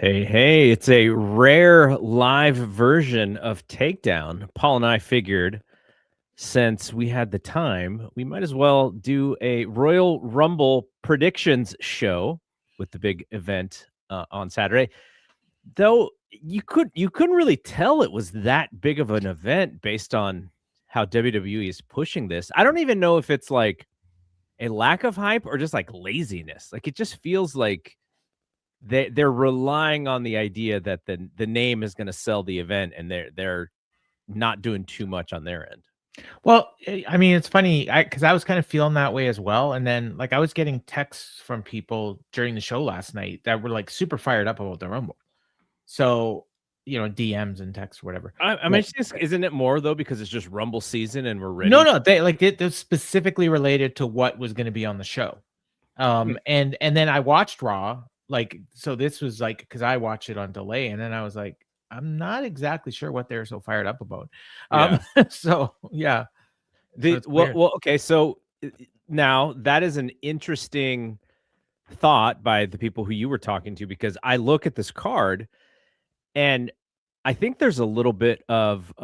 Hey, it's a rare live version of Takedown. Paul and I figured since we had the time, we might as well do a Royal Rumble predictions show with the big event on Saturday. Though you couldn't really tell it was that big of an event based on how WWE is pushing this. I don't even know if it's like a lack of hype or just like laziness. Like it just feels like they're relying on the idea that the name is going to sell the event, and they're not doing too much on their end. Well, I mean, it's funny because I was kind of feeling that way as well. And then, like, I was getting texts from people during the show last night that were like super fired up about the Rumble. So, DMs and texts, whatever. I mean, isn't it more though because it's just Rumble season and we're No, ready? no, they're specifically related to what was going to be on the show. Hmm. And then I watched Raw, so this was like because I watched it on delay, and then I was like, I'm not exactly sure what they're so fired up about. Yeah. So yeah, so it's weird. Okay. So now that is an interesting thought by the people who you were talking to, because I look at this card and I think there's a little bit of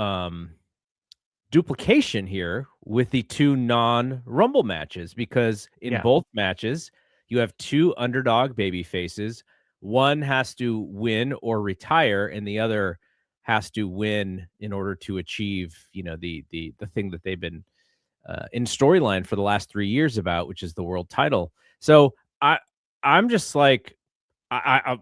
duplication here with the two non-Rumble matches, because in both matches you have two underdog baby faces. One has to win or retire, and the other has to win in order to achieve, the thing that they've been in storyline for the last 3 years about, which is the world title. So I'm just like, I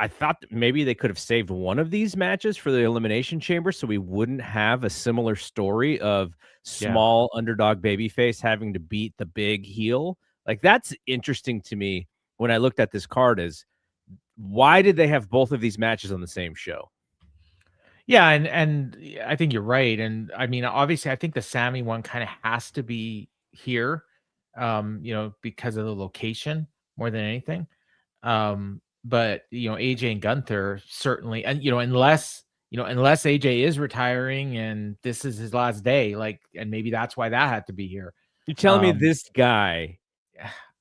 thought that maybe they could have saved one of these matches for the Elimination Chamber, so we wouldn't have a similar story of small underdog babyface having to beat the big heel. Like, that's interesting to me when I looked at this card. Is why did they have both of these matches on the same show? Yeah, and I think you're right, and I mean, obviously, I think the Sami one kinda has to be here, because of the location more than anything. But, AJ and Gunther certainly, and, unless AJ is retiring and this is his last day, and maybe that's why that had to be here. You're telling me Um, this guy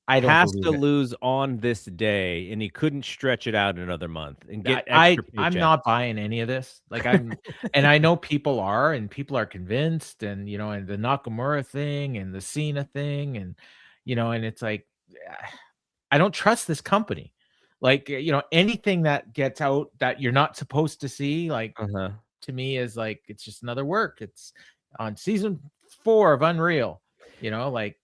I don't has to believe it. lose on this day, and he couldn't stretch it out another month and get extra I'm paychecks? not buying any of this. And I know people are, and people are convinced, and and the Nakamura thing and the Cena thing, and and it's like, I don't trust this company. Anything that gets out that you're not supposed to see, Uh-huh. to me is like it's just another work. It's on season 4 of Unreal, like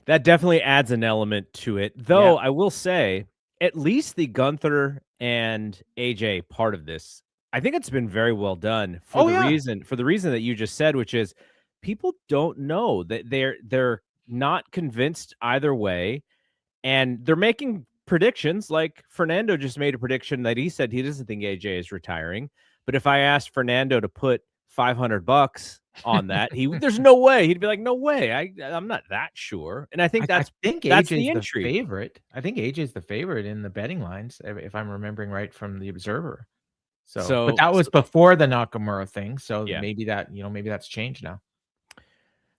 That definitely adds an element to it. yeah. Though I will say, at least the Gunther and AJ part of this, I think it's been very well done for Oh the yeah. reason that you just said, which is people don't know that they're not convinced either way, and they're making predictions. Like Fernando just made a prediction that he said he doesn't think AJ is retiring. But if I asked Fernando to put $500 on that, there's no way. He'd be like, "No way. I'm not that sure." And I think I think that's AJ the is the intrigue. favorite. I think AJ is the favorite in the betting lines, if I'm remembering right from the Observer. So, but So, that was before the Nakamura thing, so yeah. maybe that's changed now.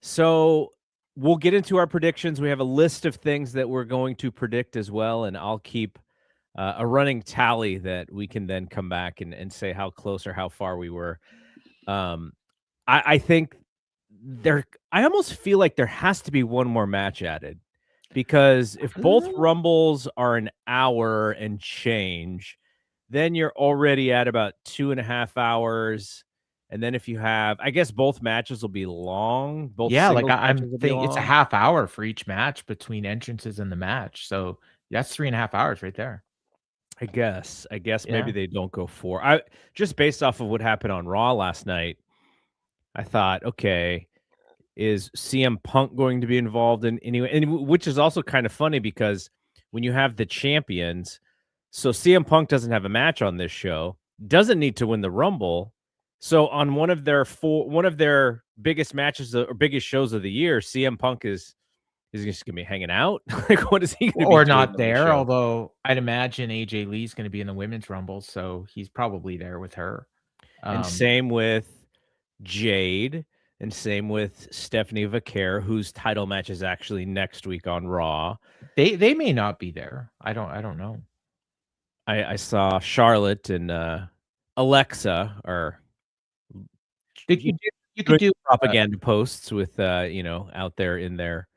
So we'll get into our predictions. We have a list of things that we're going to predict as well, and I'll keep a running tally that we can then come back and say how close or how far we were. Um, I think I almost feel like there has to be one more match added, because if both Rumbles are an hour and change, then you're already at about 2.5 hours. And then if you have, I guess both matches will be long. Both Yeah, singles I'm matches will be thinking it's a long. half hour for each match between entrances in the match, so that's 3.5 hours right there. I guess maybe Yeah. they don't go four. I just based off of what happened on Raw last night, I thought, okay, is CM Punk going to be involved in anyway? And which is also kind of funny because when you have the champions, so CM Punk doesn't have a match on this show, doesn't need to win the Rumble. So on one of their biggest matches or biggest shows of the year, CM Punk is just gonna be hanging out. Like, what is he gonna be Or doing not on the there, show? although I'd imagine AJ Lee's gonna be in the Women's Rumble, so he's probably there with her. And Um, same with Jade, and same with Stephanie Vaquer, whose title match is actually next week on Raw. they may not be there. I don't know. I saw Charlotte and Alexa are You could doing do propaganda posts with out there in their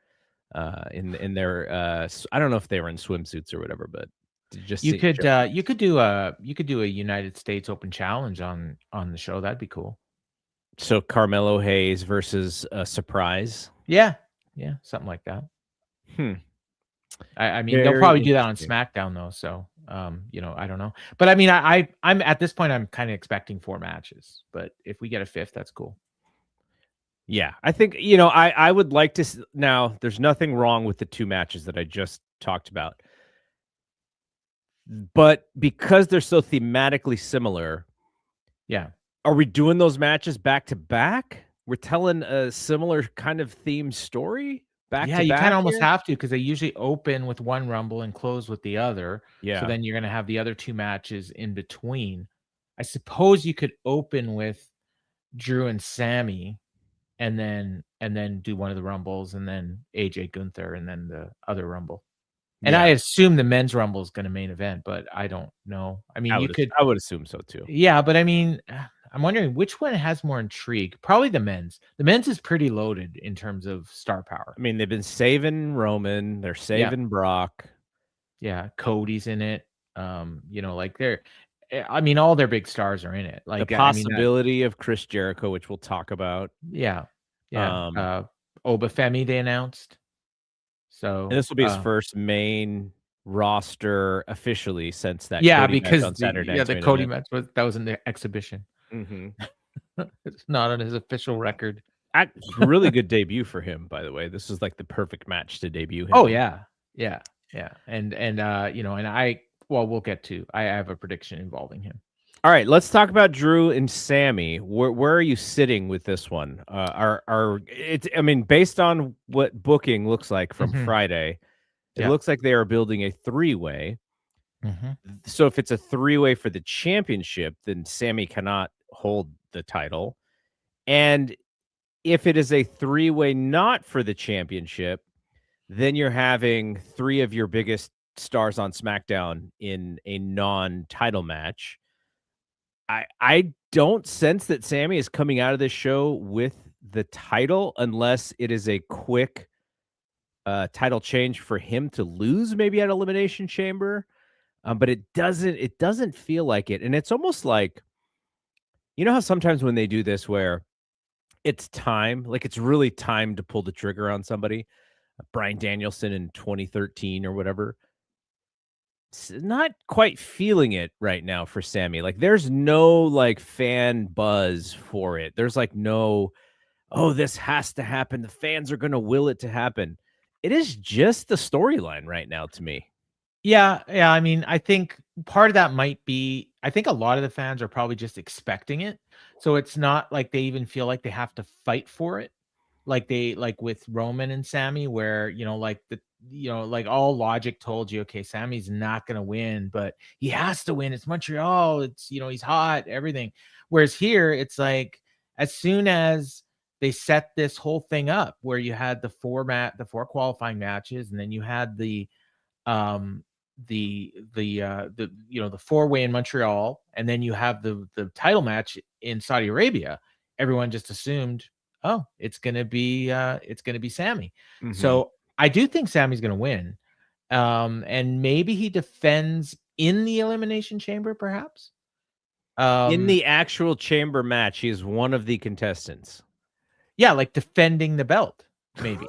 in their I don't know if they were in swimsuits or whatever, but just you see could you could do a United States Open challenge on the show. That'd be cool. so Carmelo Hayes versus a surprise. Yeah, something like that. Hmm. I mean, they'll Very probably do that on interesting. SmackDown though. So, I don't know. But I mean, I'm at this point, I'm kind of expecting 4 matches. But if we get a 5th, that's cool. Yeah, I think I would like to now. There's nothing wrong with the 2 matches that I just talked about, but because they're so thematically similar, Yeah. are we doing those matches back to back? We're telling a similar kind of themed story back Yeah, to you kinda back almost here. have to because they usually open with one Rumble and close with the other, so Yeah, then you're gonna have the other 2 matches in between. I suppose you could open with Drew and Sami and then do one of the Rumbles and then AJ Gunther and then the other Rumble. And I yeah. assume the men's Rumble is gonna main event, but I don't know. I mean, you could. I would assume so too. Yeah, but I mean, I'm wondering which one has more intrigue. Probably the men's. The men's is pretty loaded in terms of star power. I mean, they've been saving Roman, they're Yeah, saving Brock. yeah. Cody's in it. Like I mean, all their big stars are in it. The Like, I mean, possibility of Chris Jericho, which we'll talk about. yeah, yeah. Um, Obafemi they announced. and So, this will be his first main roster officially since that yeah, Cody match because on Saturday night's the main Cody event. match was an exhibition. Mhm. It's not on his official record. Really good debut for him, by the way. This is like the perfect match to debut him Oh in. yeah, yeah, yeah. And and well, we'll get to. I have a prediction involving him. All right, let's talk about Drew and Sammy. Where are you sitting with this one? Are it's I mean, based on what booking looks like from Mhm. Friday, it Yeah. looks like they are building a 3-way. Mhm. So if it's a 3-way for the championship, then Sammy cannot hold the title. And if it is a 3-way not for the championship, then you're having 3 of your biggest stars on SmackDown in a non-title match. I don't sense that Sammy is coming out of this show with the title unless it is a quick title change for him to lose maybe at Elimination Chamber. But it doesn't feel like it. And it's almost like, how sometimes when they do this where it's time, like it's really time to pull the trigger on somebody, Bryan Danielson in 2013 or whatever. Not quite feeling it right now for Sammy. Like there's no like fan buzz for it. There's like no, oh, this has to happen. The fans are going to will it to happen. It is just the storyline right now to me. Yeah, yeah. I mean, I think part of that might be. I think a lot of the fans are probably just expecting it, so it's not like they even feel like they have to fight for it. Like with Roman and Sammy, where like all logic told you, okay, Sammy's not gonna win, but he has to win. It's Montreal. It's he's hot, everything. Whereas here, it's like as soon as they set this whole thing up, where you had the 4 qualifying matches, and then you had um the 4-way in Montreal, and then you have the title match in Saudi Arabia. Everyone just assumed, oh, it's gonna be Sammy. Mhm. So I do think Sammy's gonna win. And maybe he defends in the Elimination Chamber, perhaps. In Um, the actual chamber match, he is one of the contestants. yeah, like defending the belt, maybe.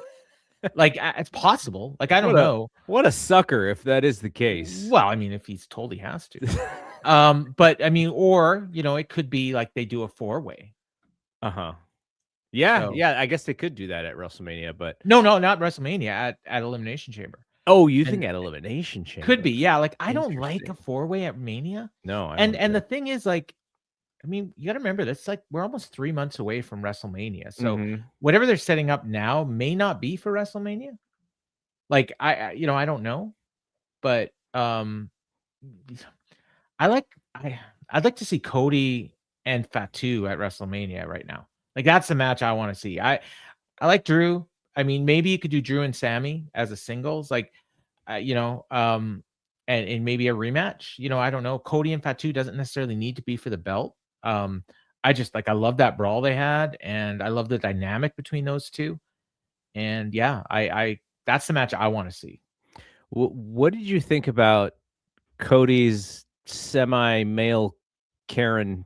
Like it's possible. Like I don't What a know. what a sucker if that is the case. Well, I mean, if he's told he has to. But I mean, or it could be like they do a 4-way. Uh-huh. Yeah, So yeah, I guess they could do that at WrestleMania, but no, not WrestleMania at Elimination Chamber. oh, you think And at Elimination could be, Chamber. yeah. Like I don't like a Interesting. 4-way at Mania. No, I And don't the either. thing is, like, I mean, you gotta remember this, like we're almost 3 months away from WrestleMania. So Mhm. whatever they're setting up now may not be for WrestleMania. Like I don't know, but I like I'd like to see Cody and Fatu at WrestleMania right now. Like that's the match I want to see. I like Drew. I mean, maybe you could do Drew and Sammy as a singles. Like, uh, you know, um, and maybe a rematch. I don't know. Cody and Fatu doesn't necessarily need to be for the belt. I just I love that brawl they had, and I love the dynamic between those two. And yeah, I that's the match I want to see. What did you think about Cody's semi-male Karen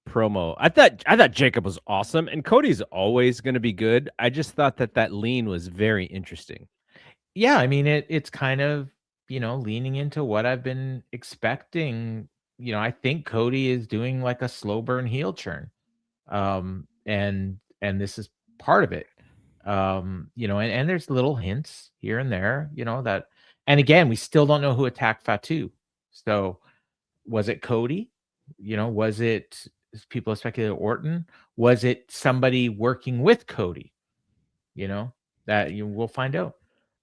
promo? I thought Jacob was awesome, and Cody's always going to be good. I just thought that lean was very interesting. Yeah, I mean it's kind of leaning into what I've been expecting. I think Cody is doing like a slow burn heel turn, and this is part of it. And there's little hints here and there, that, and again, we still don't know who attacked Fatu. So was it Cody? Was it, people have speculated Orton? Was it somebody working with Cody? That we'll find out.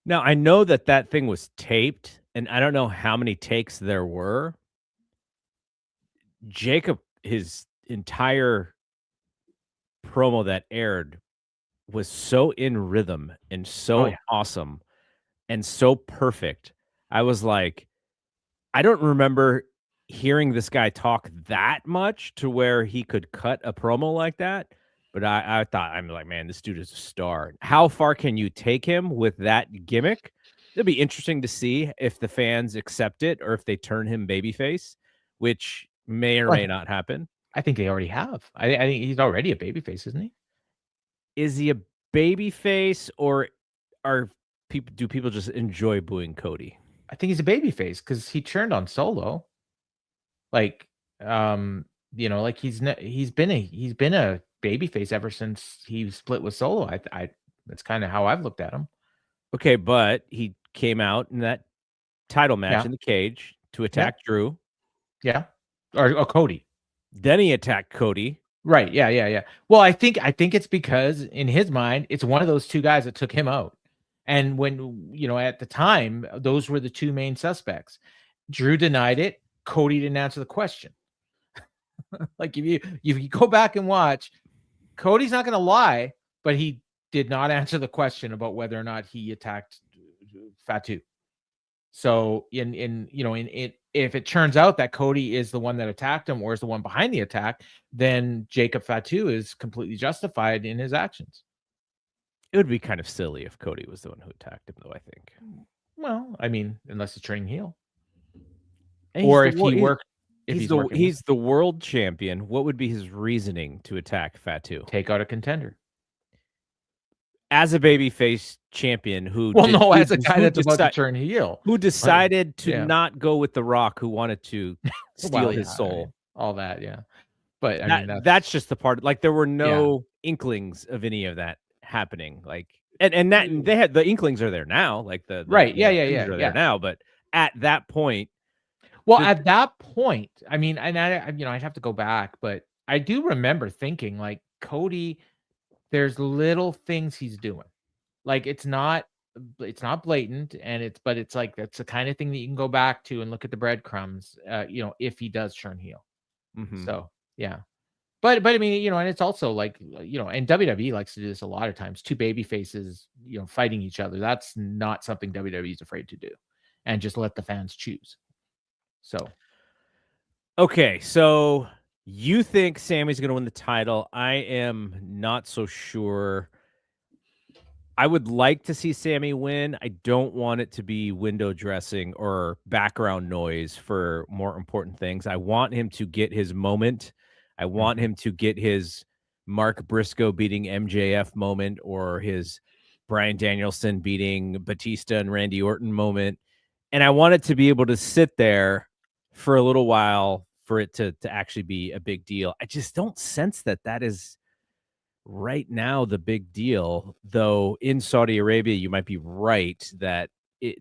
Now, I know that thing was taped, and I don't know how many takes there were. Jacob, his entire promo that aired was so in rhythm and so awesome and so perfect. I was like, I don't remember hearing this guy talk that much to where he could cut a promo like that. But I thought, I'm like, man, this dude is a star. How far can you take him with that gimmick? It'll be interesting to see if the fans accept it or if they turn him babyface, which may or may not happen. I think they already have. I think he's already a babyface, isn't he? Is he a babyface, or do people just enjoy booing Cody? I think he's a babyface because he turned on Solo. Like, he's been a babyface ever since he split with Solo. I that's kind of how I've looked at him. Okay, but he came out in that title match in the cage to attack Drew. Yeah. Or Cody. Then he attacked Cody. Right. Yeah. Well, I think it's because in his mind, it's one of those two guys that took him out. And when, at the time, those were the two main suspects. Drew denied it. Cody didn't answer the question. Like if you go back and watch, Cody's not going to lie, but he did not answer the question about whether or not he attacked Fatu. So if it turns out that Cody is the one that attacked him or is the one behind the attack, then Jacob Fatu is completely justified in his actions. It would be kind of silly if Cody was the one who attacked him, though, I think. Well, I mean, unless he's turning heel. Or if he worked. He's the world champion. What would be his reasoning to attack Fatu? Take out a contender. As a babyface champion as a guy that's about to turn heel. Who decided to not go with The Rock, who wanted to steal his soul. All that, yeah. But I mean, that's just the part. Like, there were no inklings of any of that happening. Like, and they had the inklings are there now. Like the right, yeah, are there now. But at that point, at that point, I mean, and I'd have to go back, but I do remember thinking like Cody, there's little things he's doing. Like it's not blatant, and it's like that's the kind of thing that you can go back to and look at the breadcrumbs, if he does turn heel. Mm-hmm. So yeah. But I mean, and it's also like, and WWE likes to do this a lot of times. Two baby faces, fighting each other. That's not something WWE is afraid to do, and just let the fans choose. So, okay, so you think Sami's going to win the title? I am not so sure. I would like to see Sami win. I don't want it to be window dressing or background noise for more important things. I want him to get his moment. I want him to get his Mark Briscoe beating MJF moment, or his Bryan Danielson beating Batista and Randy Orton moment. And I want it to be able to sit there for a little while for it to actually be a big deal. I just don't sense that is right now the big deal, though. In Saudi Arabia, you might be right that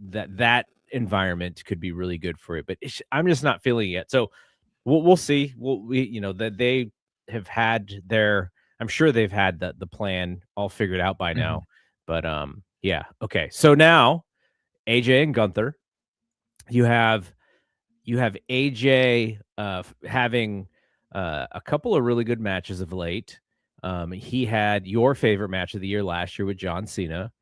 that environment could be really good for it, but I'm just not feeling it. So we'll see. That they have had I'm sure they've had the plan all figured out by now. But yeah. Okay. So now AJ and Gunther, you have AJ having a couple of really good matches of late. He had your favorite match of the year last year with John Cena.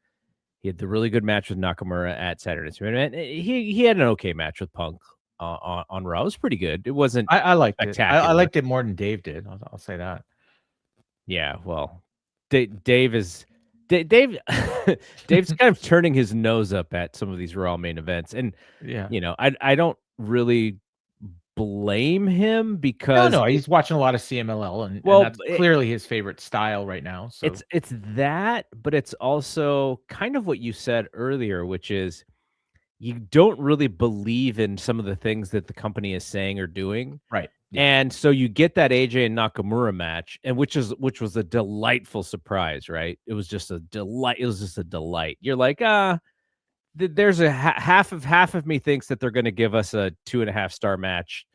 He had the really good match with Nakamura at Saturday Night's Main Event. He had an okay match with Punk on Raw. It was pretty good. It wasn't I liked it. I spectacular. liked it more than Dave did. I'll say that. Yeah, well, Dave is Dave. Dave's kind of turning his nose up at some of these Raw main events, and Yeah. I don't really blame him because No, he's watching a lot of CMLL, and that's clearly his favorite style right now. So it's that, but it's also kind of what you said earlier, which is you don't really believe in some of the things that the company is saying or doing. right. Yeah. And so you get that AJ and Nakamura match, and which was a delightful surprise, right? It was just a delight. It was just a delight. You're like, there's a half of me thinks that they're going to give us a 2.5-star match,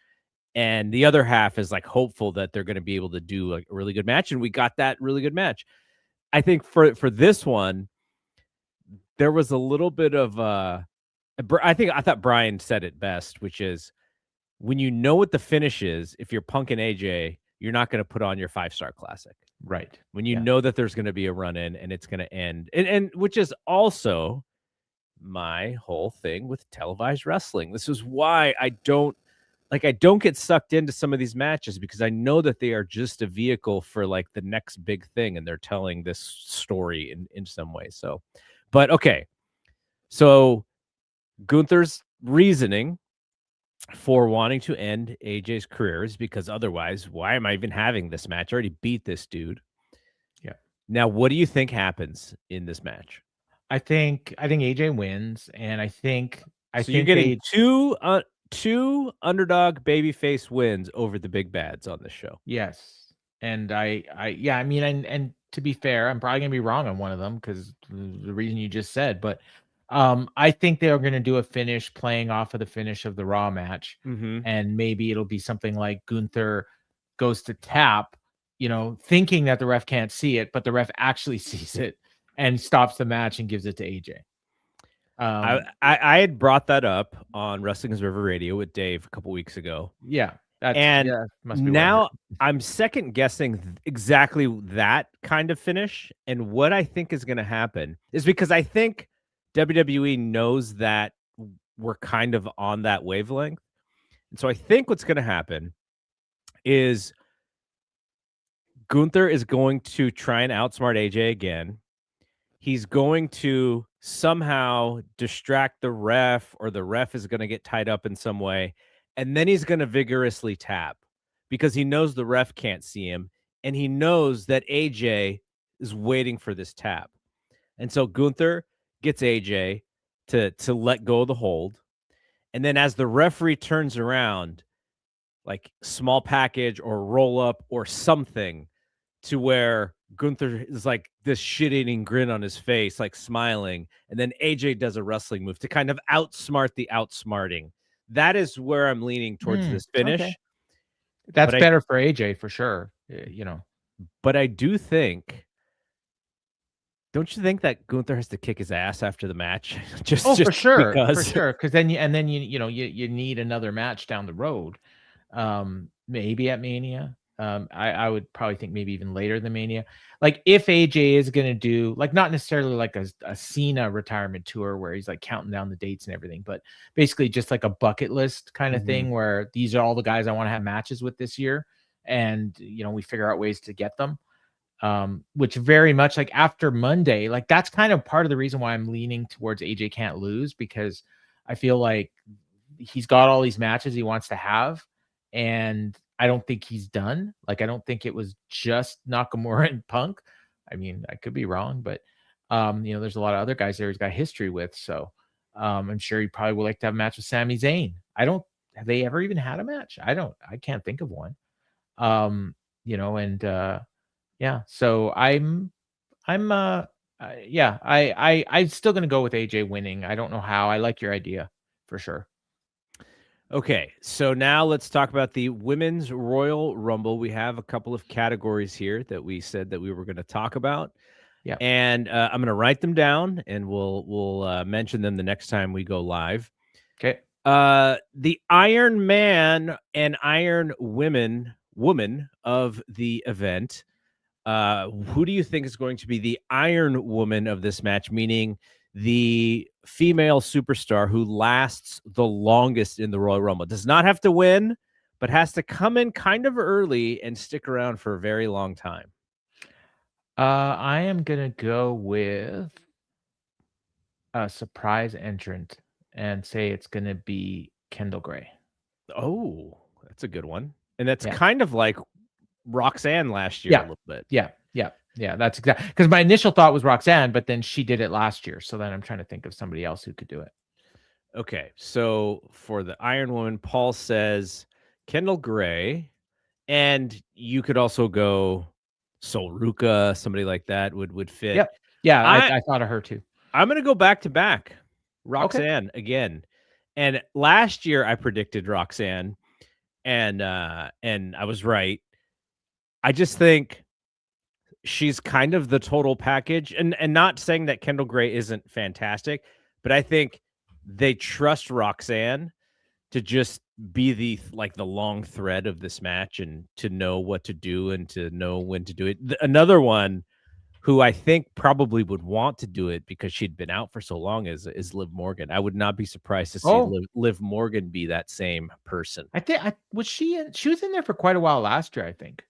and the other half is like hopeful that they're going to be able to do like a really good match, and we got that really good match. I think for this one, there was a little bit of I thought Brian said it best, which is when you know what the finish is, if you're Punk and AJ, you're not going to put on your 5-star classic. Right. When you know that there's going to be a run in and it's going to end. And which is also my whole thing with televised wrestling. This is why I don't get sucked into some of these matches, because I know that they are just a vehicle for like the next big thing, and they're telling this story in some way. So, but okay. So Gunther's reasoning for wanting to end AJ's career is because otherwise, why am I even having this match? I already beat this dude. Yeah. Now, what do you think happens in this match? I think AJ wins, and I think you're getting two underdog babyface wins over the big bads on this show. Yes. And I mean, and to be fair, I'm probably gonna be wrong on one of them because the reason you just said, but I think they're gonna do a finish playing off of the finish of the Raw match, and maybe it'll be something like Gunther goes to tap, thinking that the ref can't see it, but the ref actually sees it and stops the match and gives it to AJ. I had brought that up on Wrestling's River Radio with Dave a couple weeks ago. Yeah. Must be now I'm second guessing exactly that kind of finish. And what I think is going to happen is, because I think WWE knows that we're kind of on that wavelength. And so I think what's going to happen is Gunther is going to try and outsmart AJ again. He's going to somehow distract the ref, or the ref is going to get tied up in some way. And then he's going to vigorously tap, because he knows the ref can't see him. And he knows that AJ is waiting for this tap. And so Gunther gets AJ to let go of the hold. And then as the referee turns around, like small package or roll up or something, to where Gunther is like this shit-eating grin on his face, like smiling. And then AJ does a wrestling move to kind of outsmart the outsmarting. That is where I'm leaning towards this finish. Okay. That's better for AJ for sure. But I do think, don't you think that Gunther has to kick his ass after the match? just for sure. Because. For sure. Because then you need another match down the road. Maybe at Mania. I would probably think maybe even later than Mania. Like if AJ is going to do, like, not necessarily like a Cena retirement tour where he's like counting down the dates and everything, but basically just like a bucket list kind of thing where these are all the guys I want to have matches with this year. And, we figure out ways to get them. Which very much like after Monday, like that's kind of part of the reason why I'm leaning towards AJ can't lose, because I feel like he's got all these matches he wants to have. And I don't think he's done. Like, I don't think it was just Nakamura and Punk. I mean, I could be wrong, but there's a lot of other guys there he's got history with. So I'm sure he probably would like to have a match with Sami Zayn. Have they ever even had a match? I can't think of one. Yeah. So I'm still gonna go with AJ winning. I don't know how. I like your idea for sure. Okay, so now let's talk about the Women's Royal Rumble. We have a couple of categories here that we said that we were going to talk about. Yeah. And I'm going to write them down, and we'll mention them the next time we go live. Okay. The Iron Man and Iron Woman of the event. Who do you think is going to be the Iron Woman of this match? Meaning the female superstar who lasts the longest in the Royal Rumble. Does not have to win, but has to come in kind of early and stick around for a very long time. I am gonna go with a surprise entrant and say it's gonna be Kendall Gray. Oh, that's a good one. And that's kind of like Roxanne last year a little bit. Yeah. That's exactly because my initial thought was Roxanne, but then she did it last year. So then I'm trying to think of somebody else who could do it. Okay, so for the Iron Woman, Paul says Kendall Gray, and you could also go Sol Ruka, somebody like that would fit. Yep. Yeah, I thought of her too. I'm gonna go back to back. Roxanne again. And last year I predicted Roxanne, and I was right. I just think she's kind of the total package, and not saying that Kendall Gray isn't fantastic, but I think they trust Roxanne to just be the long thread of this match and to know what to do and to know when to do it. Another one who I think probably would want to do it because she'd been out for so long is Liv Morgan. I would not be surprised to see Liv Morgan be that same person. I think she was in there for quite a while last year, I think.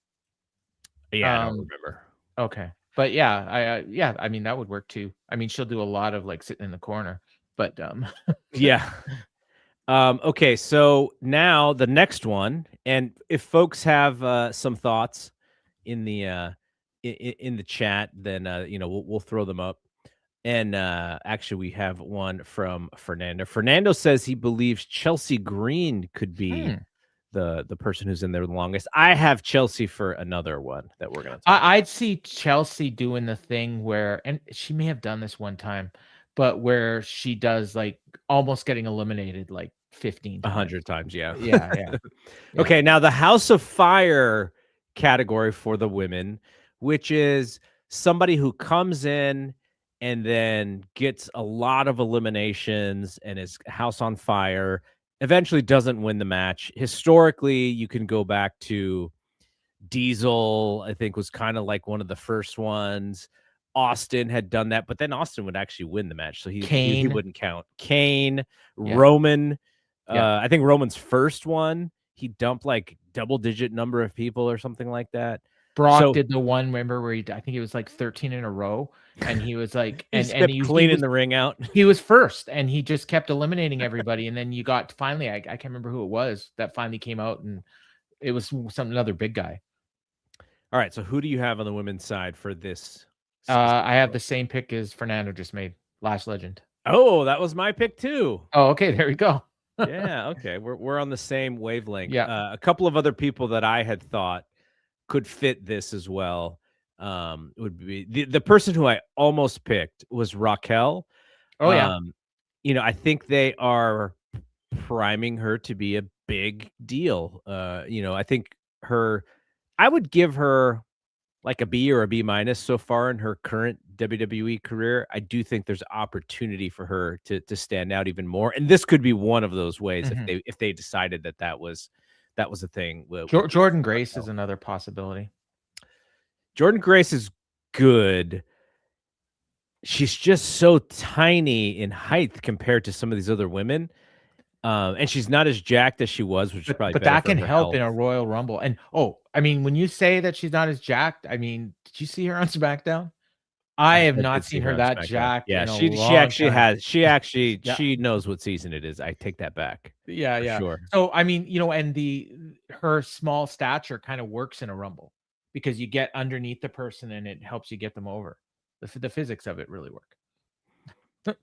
Yeah, I don't remember. Okay. But yeah, I mean, that would work too. I mean, she'll do a lot of like sitting in the corner, but yeah. Okay, so now the next one, and if folks have some thoughts in the chat, then we'll throw them up. And actually, we have one from Fernando. Fernando says he believes Chelsea Green could be the person who's in there the longest. I have Chelsea for another one that we're gonna talk I'd see Chelsea doing the thing where, and she may have done this one time, but where she does like almost getting eliminated like 15 times. 100 times. Yeah. Okay, now the House of Fire category for the women, which is somebody who comes in and then gets a lot of eliminations and is house on fire, eventually doesn't win the match. Historically, you can go back to Diesel, I think, was kind of like one of the first ones. Austin had done that, but then Austin would actually win the match, so he wouldn't count. Kane, Roman, I think Roman's first one, he dumped like double-digit number of people or something like that. Brock did the one, remember, where I think it was like 13 in a row, and he was like, he cleaning the ring out. He was first, and he just kept eliminating everybody, and then you got finally, I can't remember who it was that finally came out, and it was another big guy. All right, so who do you have on the women's side for this? I have the same pick as Fernando just made, Lash Legend. Oh, that was my pick too. Oh, okay, there we go. Yeah, okay, we're on the same wavelength. Yeah, a couple of other people that I had thought could fit this as well. Would be the person who I almost picked was Raquel. Oh yeah. I think they are priming her to be a big deal. I think I would give her like a B or a B minus so far in her current WWE career. I do think there's opportunity for her to stand out even more, and this could be one of those ways if they decided that was a thing. Jordan Grace is another possibility. Jordan Grace is good. She's just so tiny in height compared to some of these other women. And she's not as jacked as she was, which is probably but better that for can her help health. in a Royal Rumble. And I mean, when you say that she's not as jacked, I mean, did you see her on SmackDown? I have not seen her that jacked. Yeah, she actually has. She knows what season it is. I take that back. Yeah. Sure. So I mean, and her small stature kind of works in a Rumble because you get underneath the person and it helps you get them over. The physics of it really work.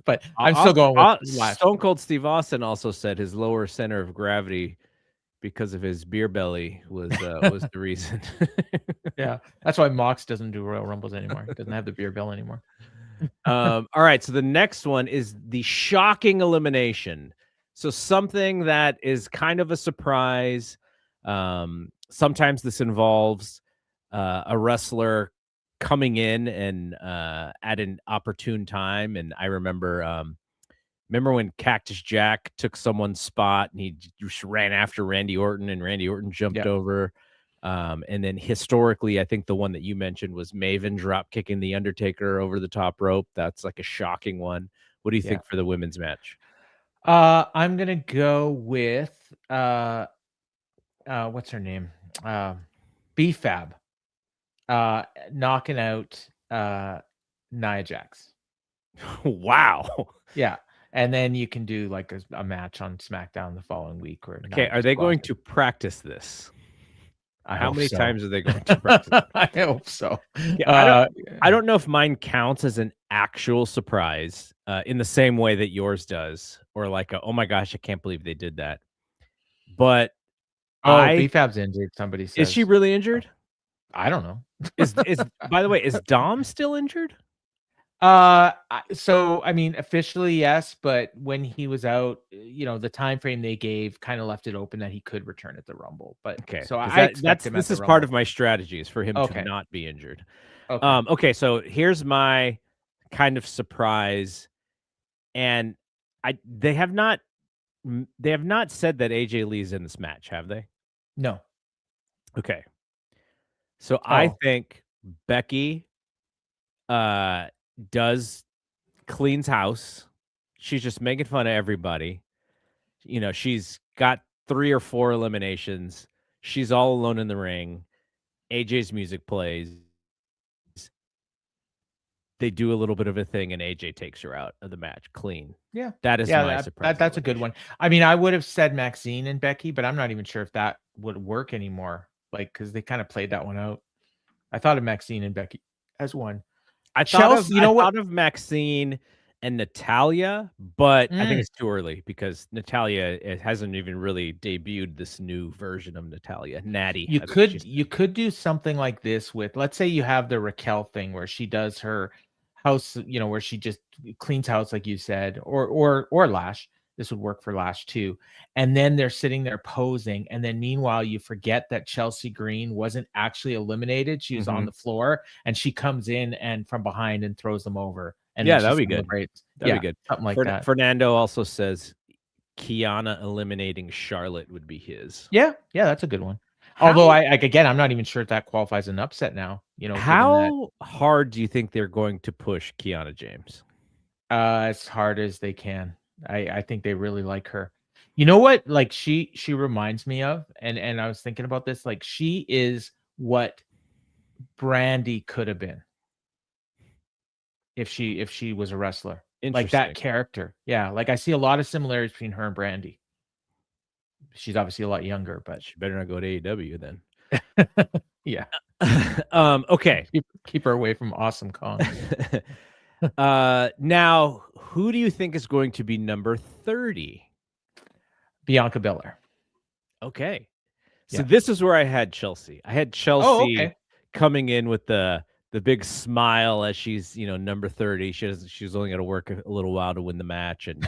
But I'm still going with Stone Cold Steve Austin also said his lower center of gravity because of his beer belly was the reason. Yeah, that's why Mox doesn't do Royal Rumbles anymore. He doesn't have the beer belly anymore. All right, so the next one is the shocking elimination. So something that is kind of a surprise. Sometimes this involves a wrestler coming in and at an opportune time. And I remember when Cactus Jack took someone's spot and he just ran after Randy Orton and Randy Orton jumped over. And then historically, I think the one that you mentioned was Maven drop kicking the Undertaker over the top rope. That's like a shocking one. What do you think for the women's match? I'm gonna go with what's her name? B-Fab. Knocking out Nia Jax. Wow. Yeah. And then you can do like a match on SmackDown the following week where Okay, are they going to practice this? How many times are they going to practice? I hope so. Yeah, I don't know if mine counts as an actual surprise in the same way that yours does, or like, oh my gosh, I can't believe they did that. But B-Fab's injured. Somebody says, is she really injured? I don't know. Is by the way, is Dom still injured? So I mean, officially yes, but when he was out, the time frame they gave kind of left it open that he could return at the Rumble. But okay, so I expect him. This is Rumble. part of my strategy is for him to not be injured. Okay, so here's my kind of surprise, and they have not said that AJ Lee's in this match, have they? No. Okay. So I think Becky cleans house. She's just making fun of everybody. She's got 3 or 4 eliminations. She's all alone in the ring. AJ's music plays. They do a little bit of a thing, and AJ takes her out of the match clean. Yeah. That is my surprise. That's a good one. I mean, I would have said Maxine and Becky, but I'm not even sure if that would work anymore. Like, because they kind of played that one out. I thought of Maxine and Becky as one. I thought of Maxine and Natalya, but I think it's too early because Natalya hasn't even really debuted this new version of Natalya. Natty. You could do something like this with, let's say you have the Raquel thing where she does her house, where she just cleans house, like you said, or Lash. This would work for Lash too. And then they're sitting there posing. And then meanwhile, you forget that Chelsea Green wasn't actually eliminated. She was on the floor and she comes in and from behind and throws them over. And yeah, that'd be good. That'd be good. Something like that. Fernando also says Kiana eliminating Charlotte would be his. Yeah, that's a good one. Although again, I'm not even sure if that qualifies an upset now. How hard do you think they're going to push Kiana James? As hard as they can. I think they really like her. You know what? Like she reminds me of, and I was thinking about this. Like she is what Brandy could have been if she was a wrestler. Like that character. Yeah. Like I see a lot of similarities between her and Brandy. She's obviously a lot younger, but she better not go to AEW then. Yeah. Okay. Keep her away from Awesome Kong. Now, who do you think is going to be number 30? Bianca Belair. Okay. So this is where I had Chelsea. I had Chelsea coming in with the big smile as she's, number 30. She's only got to work a little while to win the match, and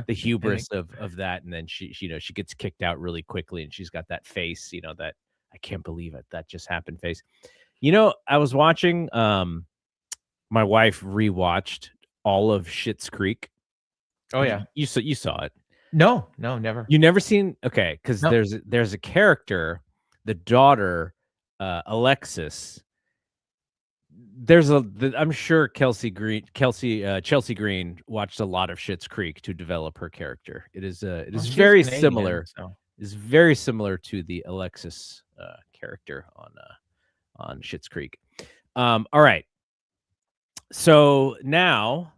the hubris of that. And then she gets kicked out really quickly, and she's got that face, that I can't believe it. That just happened face. I was watching, my wife rewatched all of Schitt's Creek. Oh yeah. You saw it. No, never. You never seen? Okay. Cause there's a character, the daughter, Alexis. I'm sure Chelsea Green watched a lot of Schitt's Creek to develop her character. It is very similar. It's very similar to the Alexis character on Schitt's Creek. All right. So now,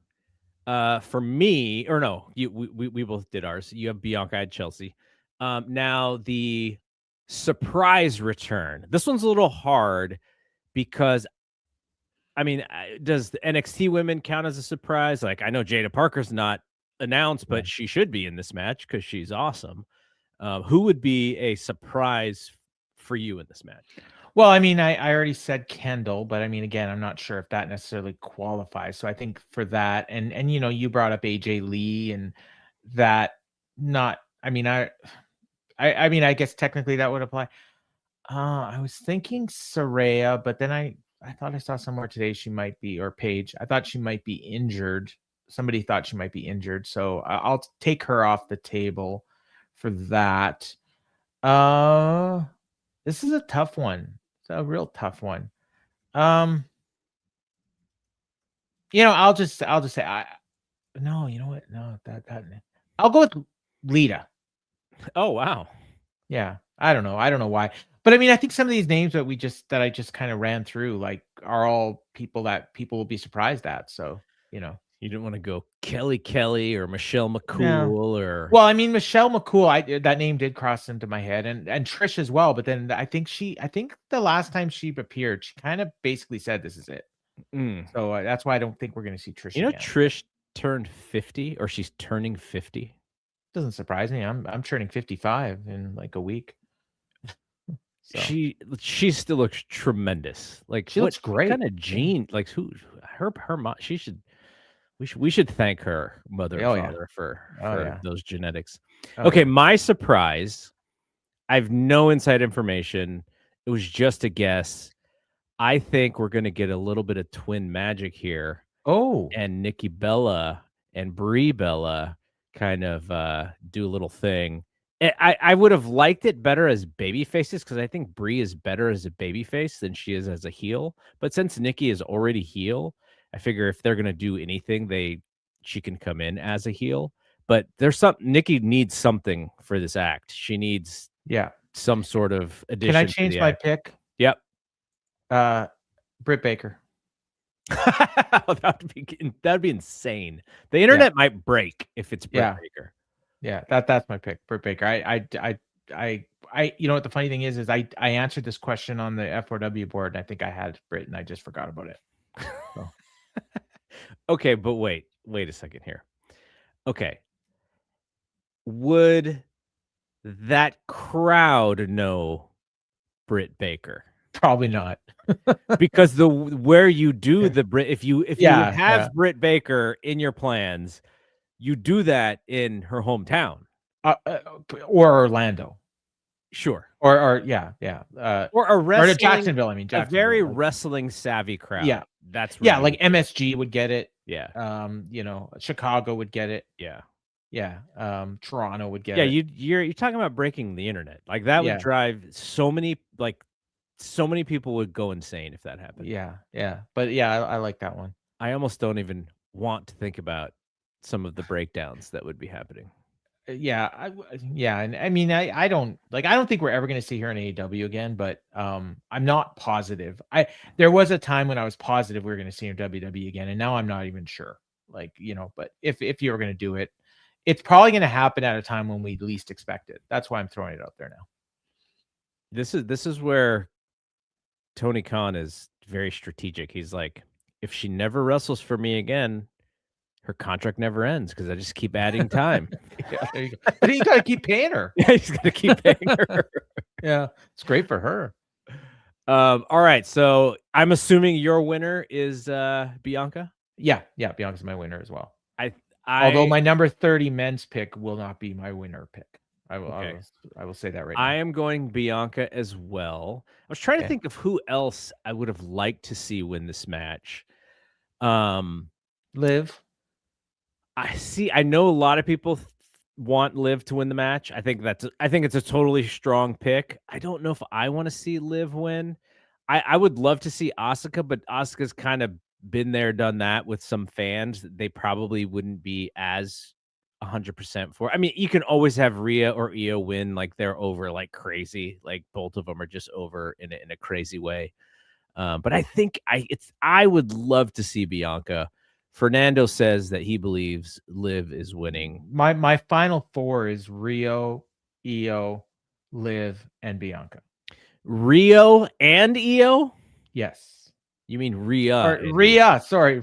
for me, or no, we both did ours. You have Bianca, I had Chelsea. Now the surprise return. This one's a little hard because, I mean, does the NXT women count as a surprise? Like, I know Jada Parker's not announced, but she should be in this match because she's awesome. Who would be a surprise for you in this match? Well, I mean, I already said Kendall, but I mean, again, I'm not sure if that necessarily qualifies. So I think for that, and you brought up AJ Lee, and that not. I mean, I mean, I guess technically that would apply. I was thinking Saraya, but then I thought I saw somewhere today she might be, or Paige. I thought she might be injured. Somebody thought she might be injured, so I'll take her off the table for that. This is a tough one. It's a real tough one. I'll just say No, you know what? No, that I'll go with Lita. Oh, wow. Yeah. I don't know. I don't know why. But I mean, I think some of these names that I just kind of ran through, like, are all people that people will be surprised at. So, you know. You didn't want to go Kelly or Michelle No. McCool or Well, I mean, Michelle McCool, that name did cross into my head, and Trish as well. But then I think the last time she appeared, she kind of basically said, "This is it." Mm. So that's why I don't think we're going to see Trish You know, again. Trish turned 50, or she's turning 50. Doesn't surprise me. I'm turning 55 in like a week. So She still looks tremendous. Like she looks what great. kind of gene? Like her mom? We should thank her mother and Oh yeah. father Oh for yeah. those genetics. Oh Okay, yeah. my surprise. I have no inside information. It was just a guess. I think we're gonna get a little bit of twin magic here, Oh and Nikki Bella and Brie Bella kind of do a little thing. I would have liked it better as baby faces because I think Brie is better as a baby face than she is as a heel. But since Nikki is already heel, I figure if they're gonna do anything, she can come in as a heel. But Nikki needs something for this act. She needs yeah. some sort of Can I addition to change the my act. pick? Yep. Britt Baker. That'd be insane. The Yeah. internet might break if it's Britt Yeah. Baker. Yeah. That's my pick. Britt Baker. You know what the funny thing is I answered this question on the F4W board, and I think I had Britt, and I just forgot about it. So. Okay, but wait a second here. Okay. Would that crowd know Britt Baker? Probably not. Because where you do the Brit, if you would Yeah. Yeah. have Britt Baker in your plans, you do that in her hometown. Or Orlando. Sure. Or yeah. Or a Or Jacksonville. I mean, a Jacksonville. very wrestling savvy crowd. Yeah. That's Yeah. Like MSG would get it. Yeah. You know, Chicago would get it. Yeah. Yeah. Toronto would get Yeah, it. you're talking about breaking the internet. Like that would Yeah. drive so many people would go insane if that happened. Yeah. Yeah. But yeah, I like that one. I almost don't even want to think about some of the breakdowns that would be happening. Yeah, and I mean, I don't think we're ever going to see her in AEW again, but I'm not positive. There was a time when I was positive we were going to see her in WWE again, and now I'm not even sure. Like, you know, but if you were going to do it, it's probably going to happen at a time when we least expect it. That's why I'm throwing it out there now. This is where Tony Khan is very strategic. He's like, if she never wrestles for me again, her contract never ends because I just keep adding time. Yeah, there you go. But you got to keep paying her. Yeah, he's got to keep paying her. Yeah, it's great for her. All right, so I'm assuming your winner is Bianca. Yeah, Bianca's my winner as well. I Although my number 30 men's pick will not be my winner pick. I will say that right now. I am going Bianca as well. I was trying to think of who else I would have liked to see win this match. Liv. I know a lot of people want Liv to win the match. I think it's a totally strong pick. I don't know if I want to see Liv win. I would love to see Asuka, but Asuka's kind of been there, done that with some fans. They probably wouldn't be as 100% for. I mean, you can always have Rhea or Io win, like they're over like crazy. Like both of them are just over in a crazy way. But I think I would love to see Bianca. Fernando says that he believes Liv is winning. My final four is Rio, Io, Liv, and Bianca. Rio and Io? Yes. You mean Rhea? Or Rhea, sorry.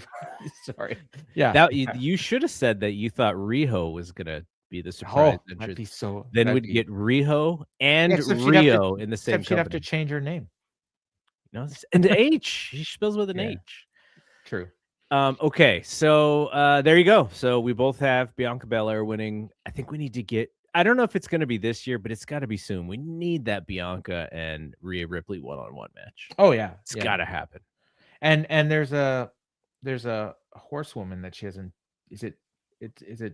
Sorry. Yeah. You should have said that you thought Riho was gonna be the surprise entrance. That'd be so. Then we'd get Riho and Rio in the same company. She'd have to change her name. No, and the H. She spells with an H. True. Okay, so there you go. So we both have Bianca Belair winning. I think we need to get. I don't know if it's going to be this year, but it's got to be soon. We need that Bianca and Rhea Ripley one-on-one match. Oh yeah, it's got to happen. And there's a horsewoman that she hasn't. Is it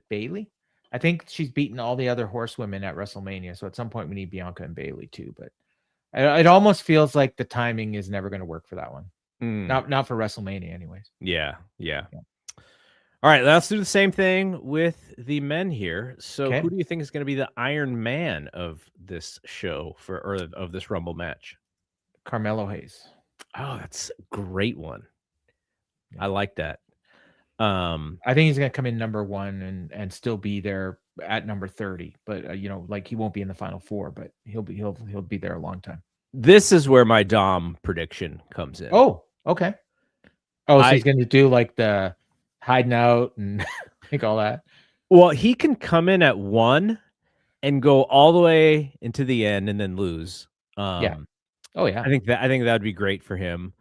Bailey? I think she's beaten all the other horsewomen at WrestleMania. So at some point we need Bianca and Bailey too. But it almost feels like the timing is never going to work for that one. Not for WrestleMania, anyways. Yeah. All right, let's do the same thing with the men here. So, who Okay. do you think is going to be the Iron Man of this show or of this Rumble match? Carmelo Hayes. Oh, that's a great one. Yeah. I like that. I think he's gonna come in number 1 and still be there at number 30, but, like, he won't be in the final 4, but he'll be there a long time. This is where my Dom prediction comes in. Oh, okay. Oh, so I he's gonna do, like, the hiding out and like all that? Well, he can come in at 1 and go all the way into the end and then lose. Yeah. Um, Oh, yeah. I think that would be great for him.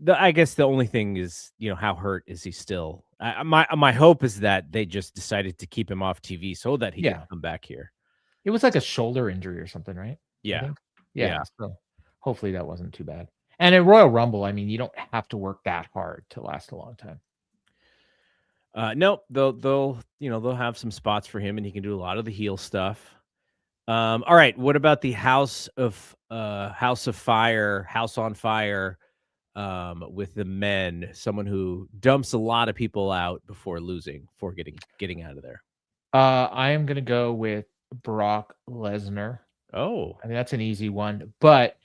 I guess the only thing is, how hurt is he still? My hope is that they just decided to keep him off TV so that he could Yeah. come back here. It was like a shoulder injury or something, right? I Yeah, think? yeah. Yeah, so hopefully that wasn't too bad. And at Royal Rumble, I mean, you don't have to work that hard to last a long time. Nope, they'll have some spots for him, and he can do a lot of the heel stuff. All right, what about the House of Fire, House on Fire, with the men? Someone who dumps a lot of people out before losing, before getting out of there. I am gonna go with Brock Lesnar. Oh, I mean, that's an easy one, but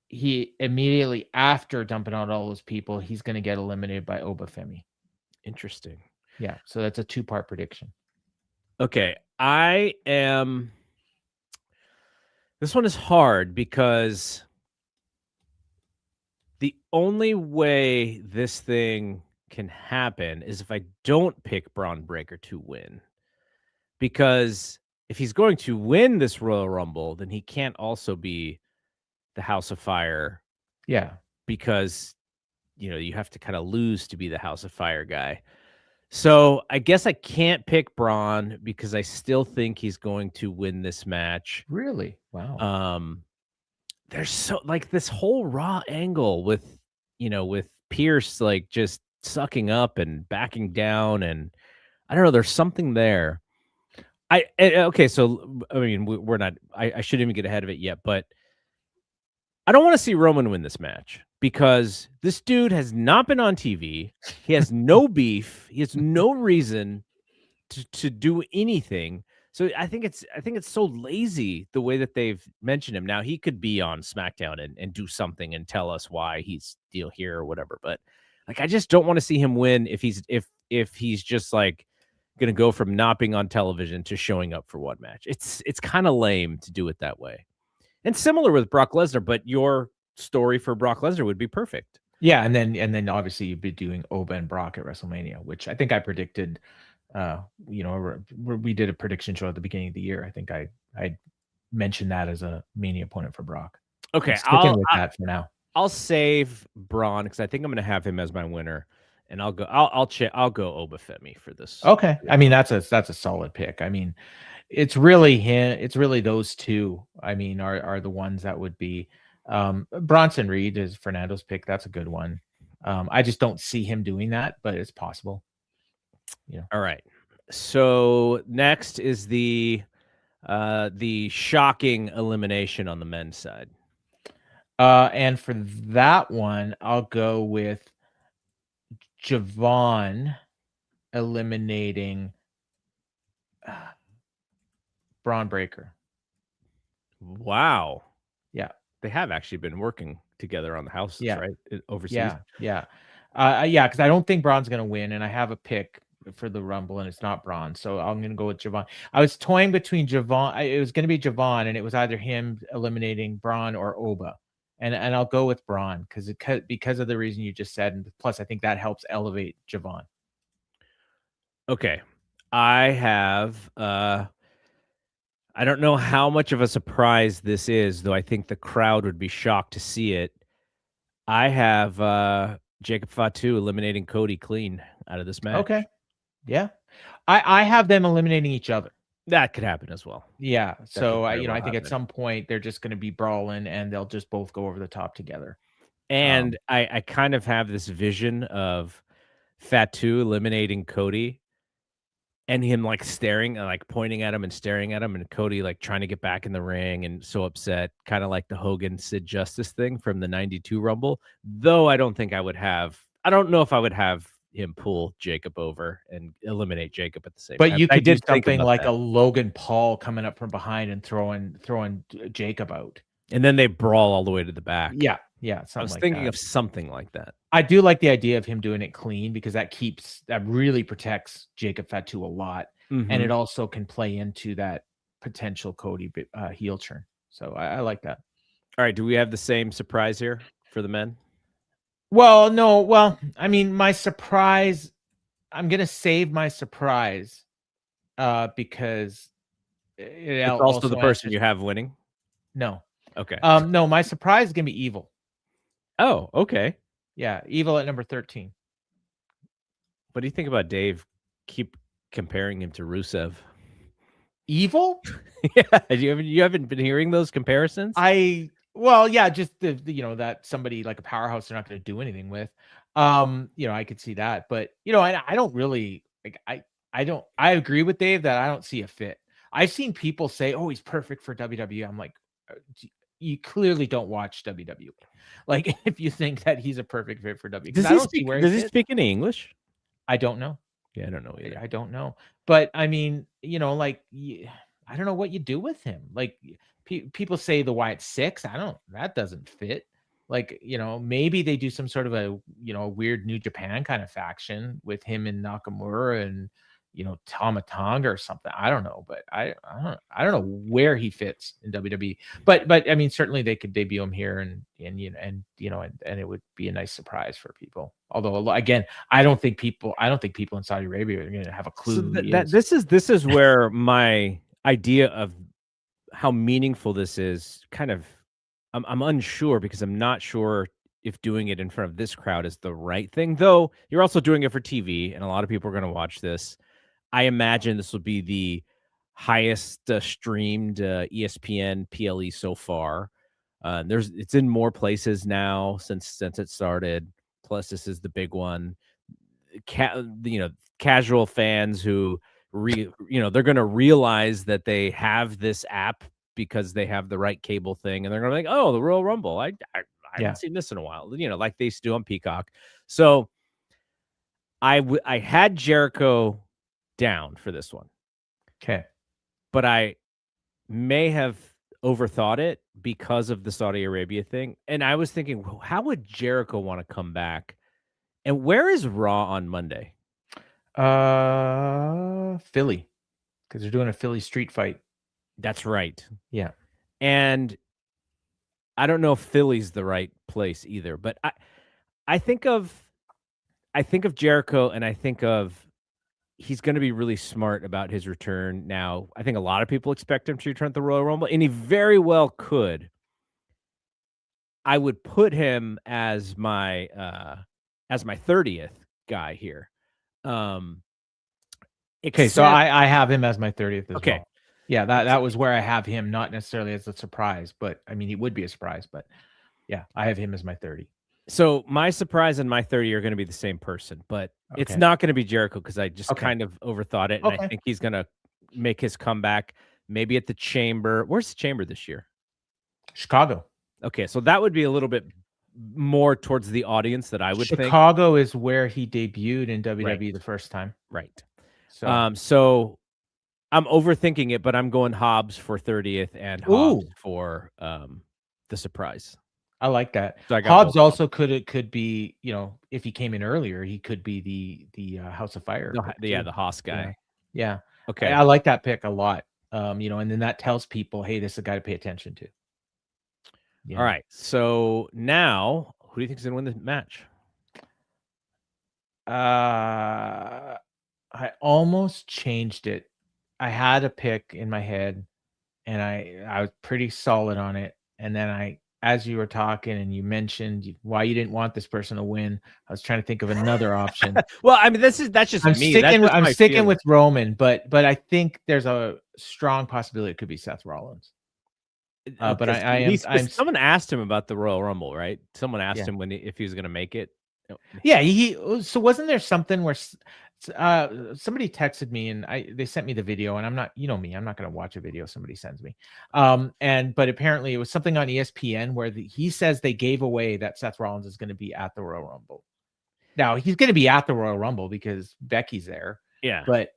he immediately after dumping out all those people, he's gonna get eliminated by Obafemi. interesting. Yeah, so that's a two-part prediction. Okay, this one is hard because the only way this thing can happen is if I don't pick Braun Breaker to win. Because if he's going to win this Royal Rumble, then he can't also be the House of Fire Yeah. because, you have to kind of lose to be the House of Fire guy. So I guess I can't pick Braun because I still think he's going to win this match. Really? Wow. There's this whole Raw angle with Pierce like just sucking up and backing down, and I don't know. There's something there. Okay, so I mean we're not. I shouldn't even get ahead of it yet, but I don't want to see Roman win this match because this dude has not been on TV. He has no beef. He has no reason to do anything. So I think it's so lazy the way that they've mentioned him. Now he could be on SmackDown and do something and tell us why he's still here or whatever. But like I just don't want to see him win if he's just like gonna go from not being on television to showing up for one match. It's kind of lame to do it that way. And similar with Brock Lesnar, but your story for Brock Lesnar would be perfect. Yeah, and then obviously you'd be doing Oba and Brock at WrestleMania, which I think I predicted. We did a prediction show at the beginning of the year. I think I mentioned that as a Mania opponent for Brock. Okay, I'm sticking with that for now. I'll save Braun because I think I'm going to have him as my winner, and I'll go Obafemi for this. Okay, I mean that's a solid pick. I mean, it's really him. It's really those two. I mean, are the ones that would be. Bronson Reed is Fernando's pick. That's a good one. I just don't see him doing that, but it's possible. Yeah. All right. So next is the shocking elimination on the men's side. And for that one, I'll go with Javon eliminating Braun Breaker. Wow. Yeah. They have actually been working together on the houses, right? Overseas. Yeah. Because I don't think Braun's gonna win, and I have a pick for the Rumble, and it's not Braun, so I'm gonna go with Javon. I was toying between Javon. It was gonna be Javon, and it was either him eliminating Braun or Oba, and I'll go with Braun because of the reason you just said, and plus I think that helps elevate Javon. Okay, I have. I don't know how much of a surprise this is, though I think the crowd would be shocked to see it. I have Jacob Fatu eliminating Cody clean out of this match. Okay. Yeah. I have them eliminating each other. That could happen as well. Yeah. So I think at some point they're just going to be brawling and they'll just both go over the top together. And I kind of have this vision of Fatu eliminating Cody and him like staring, like pointing at him and staring at him, and Cody like trying to get back in the ring and so upset, kind of like the Hogan Sid Justice thing from the '92 Rumble. Though I don't know if I would have him pull Jacob over and eliminate Jacob at the same But time. you I could do did think something about like that. a Logan Paul coming up from behind and throwing Jacob out. And then they brawl all the way to the back. Yeah, I something was like thinking that. of something like that. I do like the idea of him doing it clean because that really protects Jacob Fatu a lot, and it also can play into that potential Cody heel turn. So I like that. All right, do we have the same surprise here for the men? Well, no. Well, I mean, my surprise, I'm gonna save my surprise because it It's also the person answers. you have winning? No. Okay. No, my surprise is gonna be Evil. Oh, okay. Yeah, Evil at number 13. What do you think about Dave keep comparing him to Rusev? Evil? Yeah, you haven't been hearing those comparisons? Well, yeah, just the that somebody like a powerhouse they're not going to do anything with. I could see that, but I don't really like I agree with Dave that I don't see a fit. I've seen people say, "Oh, he's perfect for WWE." I'm like, you clearly don't watch WWE. Like, if you think that he's a perfect fit for WWE, because I don't see where does he speak any English? I don't know. Yeah, I don't know either. I don't know, but I mean, like, I don't know what you do with him. Like, people say the Wyatt Six. That doesn't fit. Like, maybe they do some sort of a weird New Japan kind of faction with him and Nakamura and Tama Tonga or something. I don't know, but I don't know where he fits in WWE. But I mean, certainly they could debut him here and it would be a nice surprise for people. Although again, I don't think people in Saudi Arabia are going to have a clue. So this is where my idea of how meaningful this is kind of I'm unsure because I'm not sure if doing it in front of this crowd is the right thing. Though you're also doing it for TV, and a lot of people are going to watch this. I imagine this will be the highest streamed ESPN PLE so far. It's in more places now since it started. Plus, this is the big one. Casual fans who they're going to realize that they have this app because they have the right cable thing, and they're going to be like, "Oh, the Royal Rumble! I haven't seen this in a while." Like they used to do on Peacock. So I had Jericho down for this one. Okay. But I may have overthought it because of the Saudi Arabia thing. And I was thinking, how would Jericho want to come back? And where is Raw on Monday? Philly. Because they're doing a Philly street fight. That's right. Yeah. And I don't know if Philly's the right place either, but I think of Jericho and I think of he's going to be really smart about his return now. I think a lot of people expect him to return at the Royal Rumble, and he very well could. I would put him as my 30th guy here. Okay, so I have him as my 30th as well. Yeah, that was where I have him, not necessarily as a surprise, but I mean, he would be a surprise, but yeah, I have him as my 30. So my surprise and my 30 are going to be the same person, but it's not going to be Jericho because I just kind of overthought it, and I think he's going to make his comeback maybe at the Chamber. Where's the Chamber this year? Chicago. Okay, so that would be a little bit more towards the audience that I would think. Chicago is where he debuted in WWE the first time. Right. So I'm overthinking it, but I'm going Hobbs for 30th and Hobbs for the surprise. I like that. So Hobbs also could be, if he came in earlier, he could be the House of Fire. The Haas guy. Yeah. Okay. I like that pick a lot. And then that tells people, hey, this is a guy to pay attention to. Yeah. All right. So now, who do you think is going to win the match? I almost changed it. I had a pick in my head, and I was pretty solid on it. And then as you were talking and you mentioned why you didn't want this person to win, I was trying to think of another option. Well, I mean, that's just me. I'm sticking with Roman, but I think there's a strong possibility it could be Seth Rollins. But someone asked him about the Royal Rumble, right? Someone asked him if he was going to make it. Yeah, so wasn't there something where somebody texted me and they sent me the video, and I'm not, me, I'm not going to watch a video somebody sends me. But apparently it was something on ESPN where he says they gave away that Seth Rollins is going to be at the Royal Rumble. Now he's going to be at the Royal Rumble because Becky's there. Yeah. But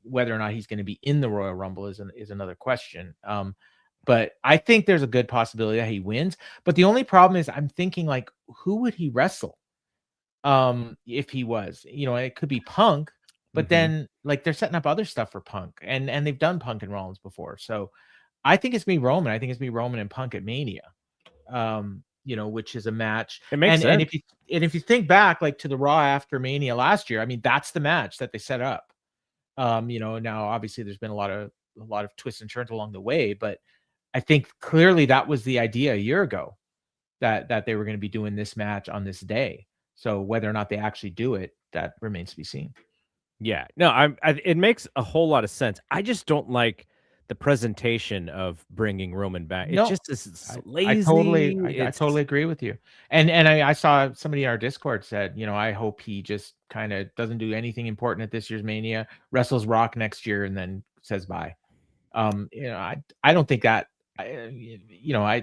whether or not he's going to be in the Royal Rumble is another question. But I think there's a good possibility that he wins. But the only problem is I'm thinking, like, who would he wrestle? If he was, it could be Punk, but then like they're setting up other stuff for Punk, and they've done Punk and Rollins before. So I think it's me Roman. I think it's me Roman and Punk at Mania. Which is a match. It makes sense. And if you think back, like, to the Raw after Mania last year, I mean, that's the match that they set up. Now obviously there's been a lot of twists and turns along the way, but I think clearly that was the idea a year ago, that they were going to be doing this match on this day. So whether or not they actually do it, that remains to be seen. Yeah, no, it makes a whole lot of sense. I just don't like the presentation of bringing Roman back. It just is lazy. I totally agree with you. And I saw somebody in our Discord said, I hope he just kind of doesn't do anything important at this year's Mania, wrestles Rock next year, and then says bye. I don't think that,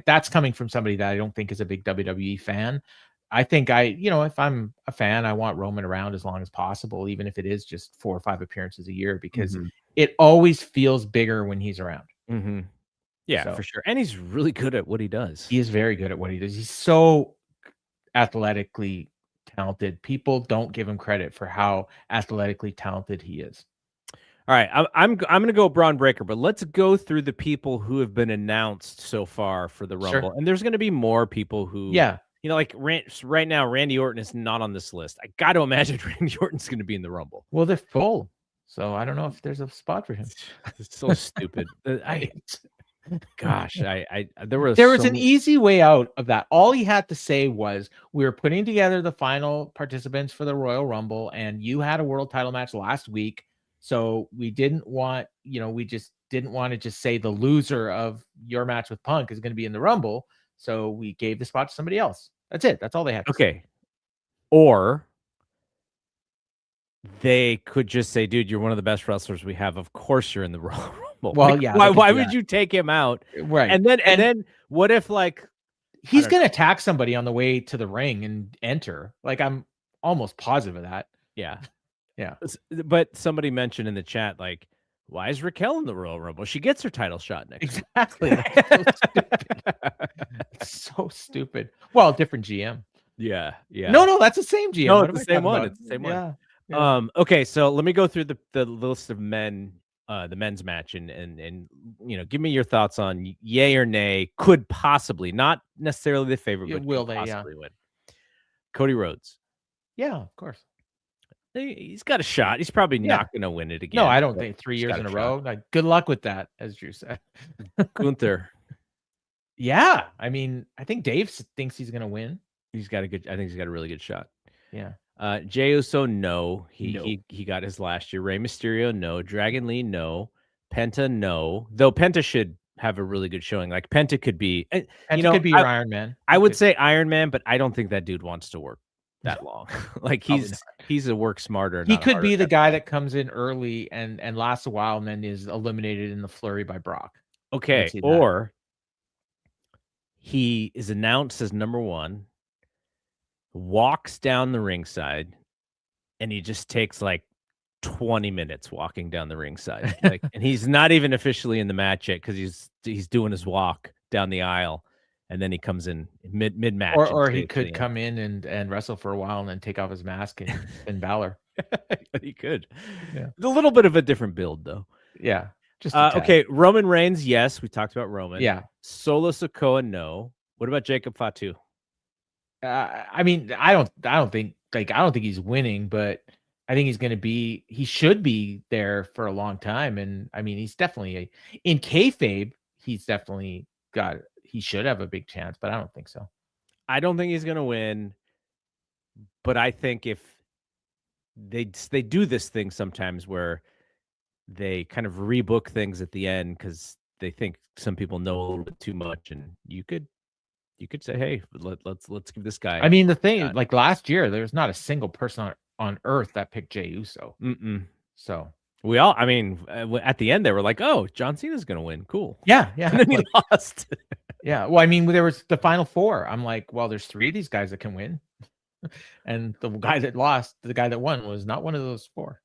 that's coming from somebody that I don't think is a big WWE fan. I think if I'm a fan, I want Roman around as long as possible, even if it is just 4 or 5 appearances a year, because it always feels bigger when he's around. Yeah, for sure. And he's really good at what he does. He is very good at what he does. He's so athletically talented. People don't give him credit for how athletically talented he is. All right, I'm going to go Braun Breaker, but let's go through the people who have been announced so far for the Rumble. And there's going to be more people who like right now, Randy Orton is not on this list. I got to imagine Randy Orton's going to be in the Rumble. Well, they're full, so I don't know if there's a spot for him. It's so stupid. Gosh, there was an easy way out of that. All he had to say was, we were putting together the final participants for the Royal Rumble, and you had a world title match last week, so we didn't want, we just didn't want to just say the loser of your match with Punk is going to be in the Rumble, so we gave the spot to somebody else. That's it. That's all they had to say. Or they could just say, dude, you're one of the best wrestlers we have. Of course you're in the Royal Rumble. Well, why would you take him out? Right. And then what if, like, he's going to attack somebody on the way to the ring and enter? Like, I'm almost positive of that. Yeah. Yeah. But somebody mentioned in the chat, like, why is Raquel in the Royal Rumble? She gets her title shot next. Exactly. So stupid. So stupid. Well, different GM. Yeah. No, that's the same GM. No, it's the same one. It's the same one. Yeah. Okay, so let me go through the list of men, the men's match, and give me your thoughts on yay or nay. Could possibly, not necessarily the favorite, but will they possibly win. Cody Rhodes. Yeah, of course. He's got a shot. He's probably not going to win it again. No, I don't think 3 years in a row. Like, good luck with that, as Drew said. Gunther. Yeah, I mean, I think Dave thinks he's going to win. I think he's got a really good shot. Yeah. Jey Uso, no. He got his last year. Rey Mysterio, no. Dragon Lee, no. Penta, no. Though Penta should have a really good showing. Like, Penta could be, could be your Iron Man. I would say Iron Man, but I don't think that dude wants to work that long. Like, he's a work smarter. He could be the guy that comes in early and lasts a while and then is eliminated in the flurry by Brock. Okay, or he is announced as number 1, walks down the ringside, and he just takes like 20 minutes walking down the ringside. Like, and he's not even officially in the match yet because he's doing his walk down the aisle, and then he comes in mid match. Or he could come in and wrestle for a while and then take off his mask and Balor. He could. Yeah. It's a little bit of a different build though. Yeah. Just okay. Roman Reigns, yes, we talked about Roman. Yeah. Solo Sikoa, no. What about Jacob Fatu? I mean, I don't think he's winning, but I think he should be there for a long time. And I mean, he's definitely in kayfabe, he should have a big chance, but I don't think so. I don't think he's going to win, but I think if they do this thing sometimes where they kind of rebook things at the end because they think some people know a little bit too much, and you could say, hey, let's give this guy. I mean, the thing, like last year, there's not a single person on earth that picked Jey Uso. So we all, I mean, at the end they were like, oh, John Cena's gonna win, cool. Yeah. And then he lost. Yeah, well, I mean, there was the final 4. I'm like, well, there's 3 of these guys that can win. And the guy that lost, the guy that won, was not one of those 4.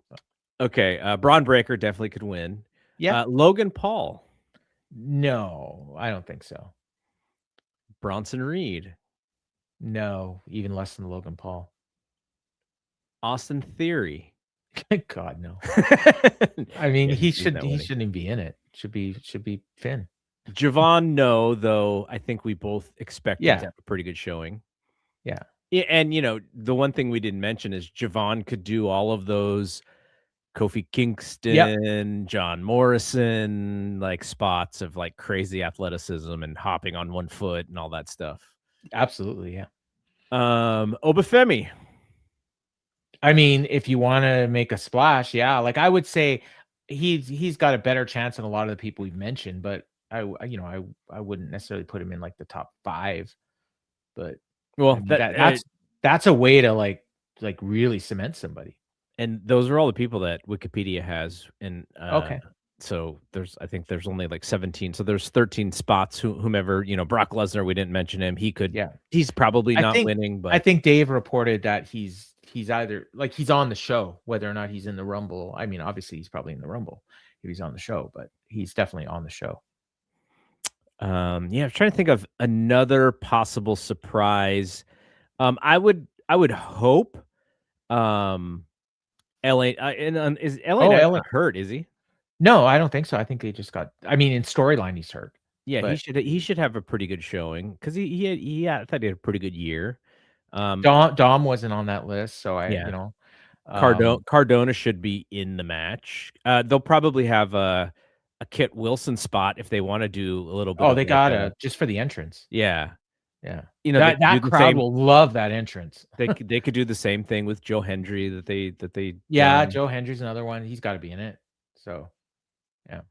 So. Okay, Braun Breaker definitely could win. Yeah. Logan Paul. No, I don't think so. Bronson Reed. No, even less than Logan Paul. Austin Theory. God, no. I mean, he shouldn't even be in it. Should be Finn. Javon, no, though I think we both expect him to have a pretty good showing. Yeah. And, the one thing we didn't mention is Javon could do all of those Kofi Kingston, John Morrison, like spots of like crazy athleticism and hopping on one foot and all that stuff. Absolutely, yeah. Obafemi. I mean, if you want to make a splash, yeah, like I would say he's got a better chance than a lot of the people we've mentioned, but I wouldn't necessarily put him in like the top 5. But well, I mean, that's a way to like really cement somebody. And those are all the people that Wikipedia has. And okay. So I think there's only like 17. So there's 13 spots. Whomever, Brock Lesnar, we didn't mention him. He could. Yeah. He's probably not winning. But I think Dave reported that he's either like he's on the show, whether or not he's in the Rumble. I mean, obviously he's probably in the Rumble if he's on the show, but he's definitely on the show. I'm trying to think of another possible surprise. I would hope. LA is LA not hurt? Is he? No, I don't think so. I think they just got. I mean, in storyline, he's hurt. Yeah, he should have a pretty good showing because he I thought he had a pretty good year. Dom wasn't on that list, so Cardona should be in the match. They'll probably have a Kit Wilson spot if they want to do a little bit. Oh, they got just for the entrance. Yeah. That crowd will love that entrance. They could do the same thing with Joe Hendry that they. Yeah, Joe Hendry's another one. He's got to be in it. So, yeah.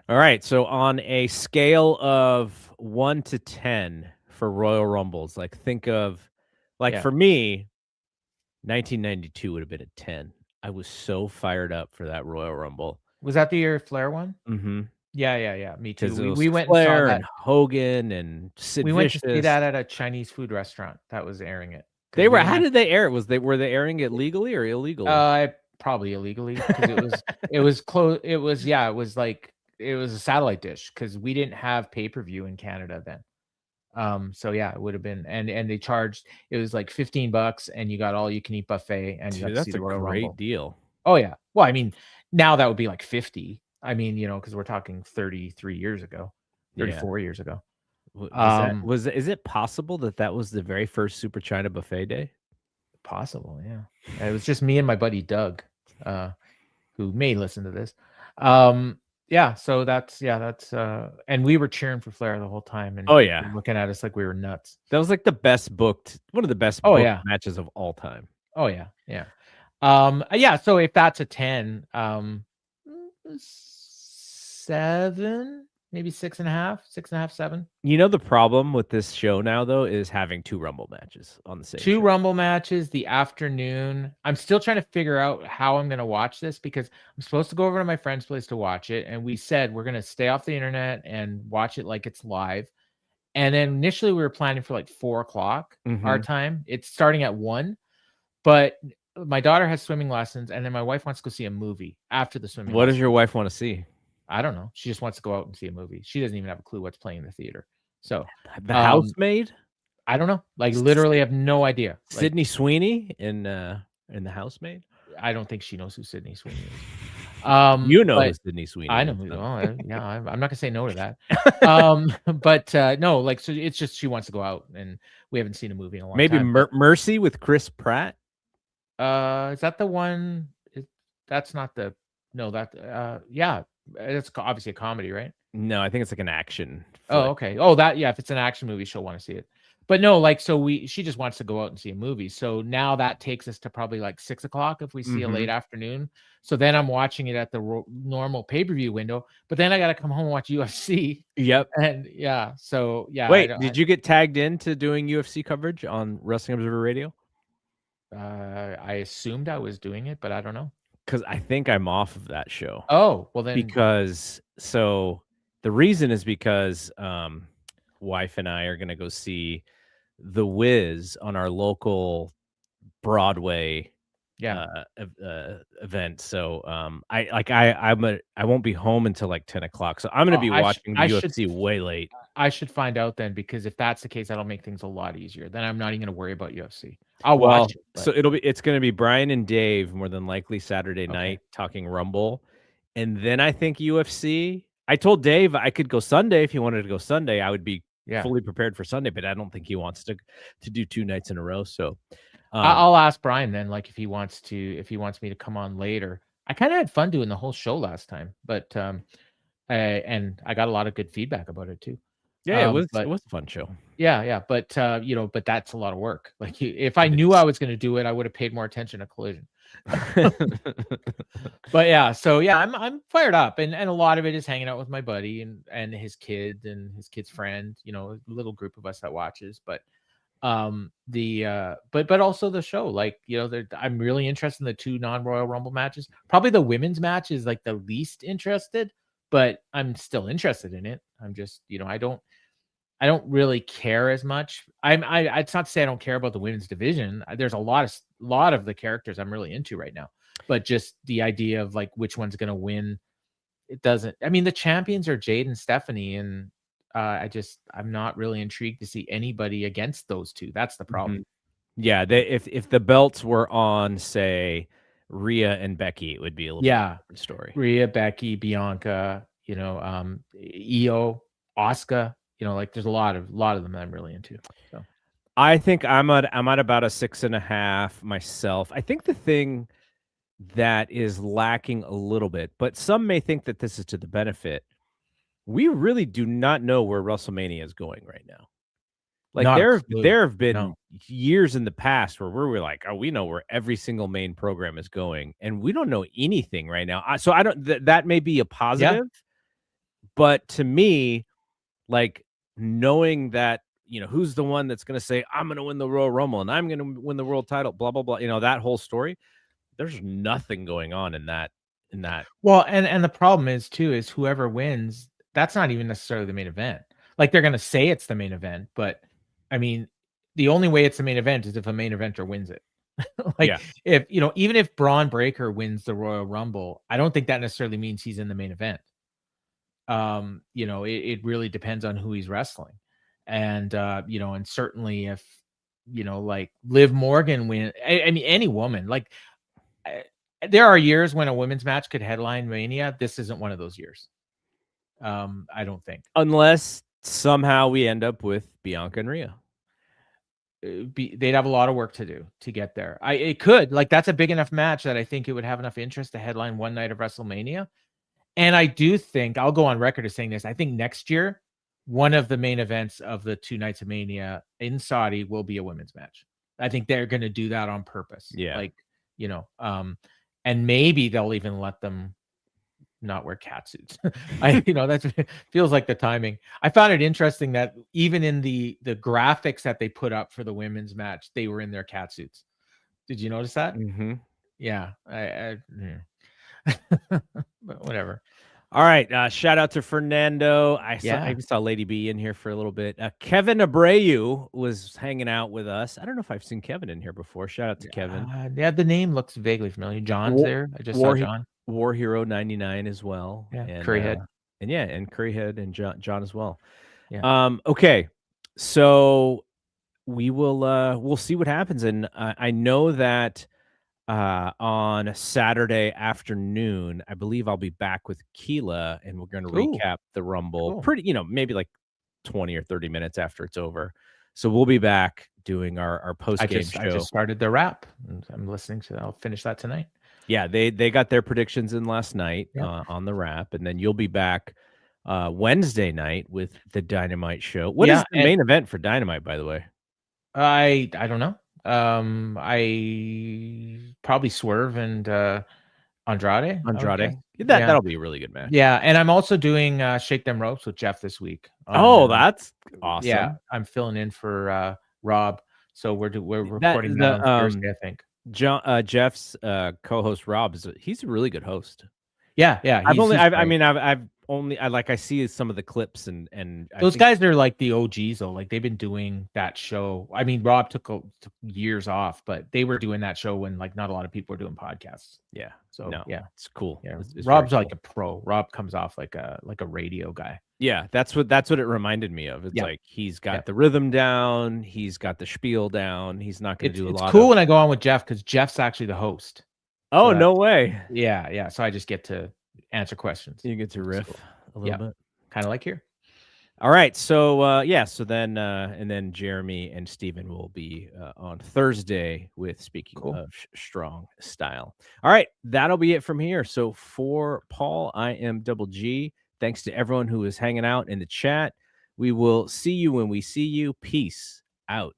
All right. So on a scale of 1 to 10 for Royal Rumbles, like think of, for me, 1992 would have been a 10. I was so fired up for that Royal Rumble. Was that the year Flair won? Mm-hmm. Yeah. Me too. We went Flair and saw that. And Hogan and Sid We Vicious. went to see that at a Chinese food restaurant that was airing it. How did they air it? Were they airing it legally or illegally? Probably illegally because it was close. It was it was a satellite dish because we didn't have pay-per-view in Canada then. So yeah, it would have been and they charged. It was like $15 and you got all you can eat buffet and you got to see the Royal Rumble. Great deal. Oh yeah. Well, I mean, now that would be like 50. I mean, because we're talking 33 years ago, 34 years ago. Is it possible that was the very first Super China buffet day? Possible, yeah. It was just me and my buddy Doug, who may listen to this. So that's and we were cheering for Flair the whole time and looking at us like we were nuts. That was like one of the best booked matches of all time. Oh yeah. So if that's a 10, 7, maybe 6.5, 7. The problem with this show now though is having 2 Rumble matches on the same. 2 Rumble matches the afternoon. I'm still trying to figure out how I'm going to watch this because I'm supposed to go over to my friend's place to watch it, and we said we're going to stay off the internet and watch it like it's live. And then initially we were planning for like 4:00 our time. It's starting at 1, but my daughter has swimming lessons, and then my wife wants to go see a movie after the swimming. What does your wife want to see? I don't know. She just wants to go out and see a movie. She doesn't even have a clue what's playing in the theater. So The Housemaid? I don't know. Like literally have no idea. Sydney Sweeney in The Housemaid? I don't think she knows who Sydney Sweeney is. Who Sydney Sweeney I know who. I'm not gonna say no to that. But no, so it's just she wants to go out, and we haven't seen a movie in a long time. Maybe Mercy with Chris Pratt. Is that the one? That's not the. No, that. It's obviously a comedy, right? No, I think it's like an action. Oh, okay. Oh, if it's an action movie, she'll want to see it. But no, she just wants to go out and see a movie. So now that takes us to probably like 6:00 if we see a late afternoon. So then I'm watching it at the normal pay-per-view window, but then I got to come home and watch UFC. Yep. And so Wait, did you get tagged into doing UFC coverage on Wrestling Observer Radio? I assumed I was doing it, but I don't know. Because I think I'm off of that show. Oh, well then. Because the reason is because wife and I are going to go see The Wiz on our local Broadway event. So I won't be home until like 10 o'clock. So I'm gonna be watching the UFC way late. I should find out then, because if that's the case, that'll make things a lot easier. Then I'm not even gonna worry about UFC. I'll watch it. So it's gonna be Brian and Dave more than likely Saturday night talking Rumble. And then I think UFC. I told Dave I could go Sunday if he wanted to go Sunday. I would be fully prepared for Sunday, but I don't think he wants to do 2 nights in a row. So I'll ask Brian then, like if he wants me to come on later. I kind of had fun doing the whole show last time, but and I got a lot of good feedback about it too. Yeah, it was a fun show. Yeah, but but that's a lot of work. Like if I knew I was going to do it, I would have paid more attention to Collision. But yeah, so yeah, I'm fired up, and a lot of it is hanging out with my buddy and his kid and his kid's friend. A little group of us that watches, but but also the show. Like I'm really interested in the 2 non-Royal Rumble matches. Probably the women's match is like the least interested, but I'm still interested in it. I'm just I don't really care as much. It's not to say I don't care about the women's division. There's a lot of the characters I'm really into right now, but just the idea of like which one's going to win, it doesn't. I mean, the champions are Jade and Stephanie, and I'm not really intrigued to see anybody against those 2. That's the problem. Yeah, if the belts were on, say, Rhea and Becky, it would be a little different story. Rhea, Becky, Bianca, Io, Asuka. Like there's a lot of them that I'm really into. So I think I'm at about a 6.5 myself. I think the thing that is lacking a little bit, but some may think that this is to the benefit. We really do not know where WrestleMania is going right now. Like there have been years in the past where we're like, oh, we know where every single main program is going, and we don't know anything right now. So I don't. That may be a positive, but to me, like knowing that who's the one that's going to say I'm going to win the Royal Rumble and I'm going to win the world title, blah blah blah. That whole story. There's nothing going on in that. Well, and the problem is whoever wins, that's not even necessarily the main event. Like they're going to say it's the main event, but I mean, the only way it's the main event is if a main eventer wins it. If even if Braun Breaker wins the Royal Rumble, I don't think that necessarily means he's in the main event. It really depends on who he's wrestling, and and certainly if like Liv Morgan win, I mean any woman, like there are years when a women's match could headline Mania. This isn't one of those years. I don't think, unless somehow we end up with Bianca and Rhea. They'd have a lot of work to do to get there. It could, like, that's a big enough match that I think it would have enough interest to headline one night of WrestleMania. And I do think, I'll go on record as saying this, I think next year, one of the main events of the 2 nights of Mania in Saudi will be a women's match. I think they're going to do that on purpose. Yeah. Like, and maybe they'll even let them not wear cat suits. That feels like the timing. I found it interesting that even in the graphics that they put up for the women's match, they were in their cat suits. Did you notice that? Mm-hmm. Yeah. But whatever. All right. Shout out to Fernando. I saw Lady B in here for a little bit. Kevin Abreu was hanging out with us. I don't know if I've seen Kevin in here before. Shout out to Kevin. The name looks vaguely familiar. John's there. I just saw John. War Hero 99 as well. Yeah, and Curryhead. And Curryhead and John as well. Yeah. Okay. So we will we'll see what happens. And I know that on Saturday afternoon, I believe I'll be back with Keela and we're going to recap the Rumble. Pretty, maybe like 20 or 30 minutes after it's over. So we'll be back doing our post-game show. I just started the wrap. I'm listening to I'll finish that tonight. Yeah, they got their predictions in last night on the wrap, and then you'll be back Wednesday night with the Dynamite show. What is the main event for Dynamite, by the way? I don't know. I probably Swerve and Andrade. That'll be a really good match. Yeah, and I'm also doing Shake Them Ropes with Jeff this week. That's awesome. Yeah, I'm filling in for Rob, so we're recording that on Thursday, I think. Jeff's co-host Rob he's a really good host. Yeah. I've only I see some of the clips and those guys are like the OGs though. Like they've been doing that show. I mean, Rob took years off, but they were doing that show when like not a lot of people were doing podcasts. Yeah. So no, yeah, it's cool. Yeah, It's Rob's very like a pro. Rob comes off like a radio guy. Yeah, that's what it reminded me of. It's like he's got the rhythm down, he's got the spiel down. He's not going to do a lot. It's cool when I go on with Jeff because Jeff's actually the host. Oh, no way. Yeah. So I just get to answer questions. You get to riff a little bit, kind of like here. All right, so so then and then Jeremy and Steven will be on Thursday with Speaking of Strong Style. All right, that'll be it from here. So for Paul, I am Double G. Thanks to everyone who is hanging out in the chat. We will see you when we see you. Peace out.